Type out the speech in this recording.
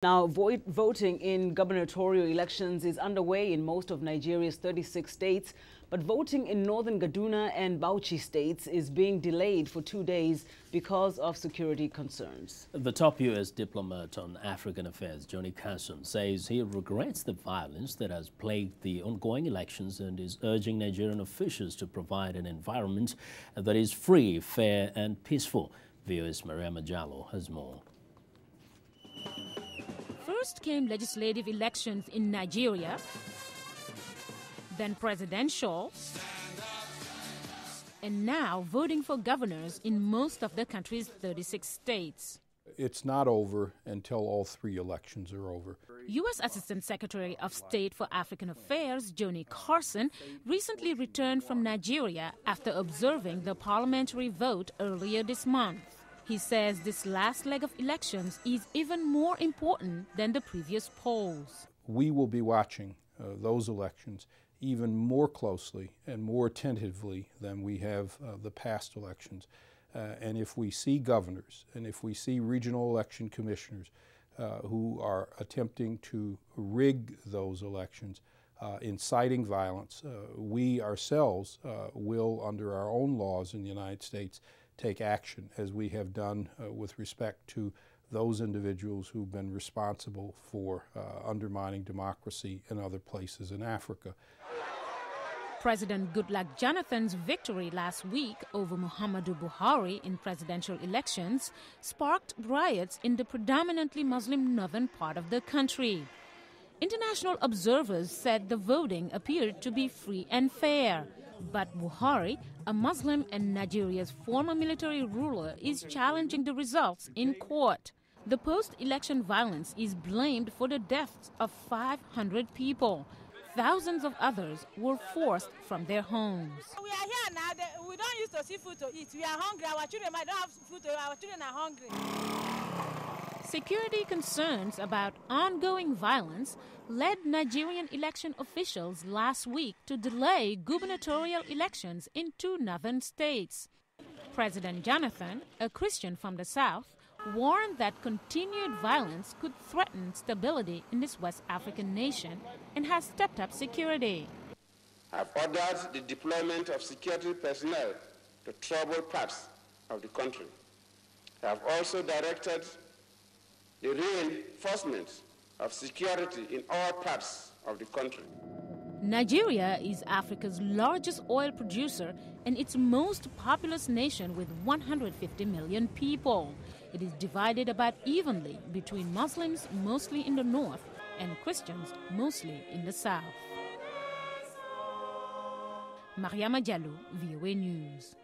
Now, voting in gubernatorial elections is underway in most of Nigeria's 36 states, but voting in northern Kaduna and Bauchi states is being delayed for 2 days because of security concerns. The top U.S. diplomat on African Affairs, Johnnie Carson, says he regrets the violence that has plagued the ongoing elections and is urging Nigerian officials to provide an environment that is free, fair and peaceful. VOA's Mariama Diallo has more. First came legislative elections in Nigeria, then presidential, and now voting for governors in most of the country's 36 states. It's not over until all 3 elections are over. U.S. Assistant Secretary of State for African Affairs Johnnie Carson recently returned from Nigeria after observing the parliamentary vote earlier this month. He says this last leg of elections is even more important than the previous polls. We will be watching those elections even more closely and more attentively than we have the past elections. And if we see governors and if we see regional election commissioners who are attempting to rig those elections, inciting violence, we ourselves will, under our own laws in the United States, take action, as we have done with respect to those individuals who've been responsible for undermining democracy in other places in Africa. President Goodluck Jonathan's victory last week over Muhammadu Buhari in presidential elections sparked riots in the predominantly Muslim northern part of the country. International observers said the voting appeared to be free and fair. But Buhari, a Muslim and Nigeria's former military ruler, is challenging the results in court. The post-election violence is blamed for the deaths of 500 people. Thousands of others were forced from their homes. We are here now. We don't used to see food to eat. We are hungry. Our children might not have food. Our children are hungry. Security concerns about ongoing violence led Nigerian election officials last week to delay gubernatorial elections in 2 northern states. President Jonathan, a Christian from the south, warned that continued violence could threaten stability in this West African nation and has stepped up security. I've ordered the deployment of security personnel to troubled parts of the country. I have also directed the reinforcement of security in all parts of the country. Nigeria is Africa's largest oil producer and its most populous nation with 150 million people. It is divided about evenly between Muslims, mostly in the north, and Christians, mostly in the south. Mariama Diallo, VOA News.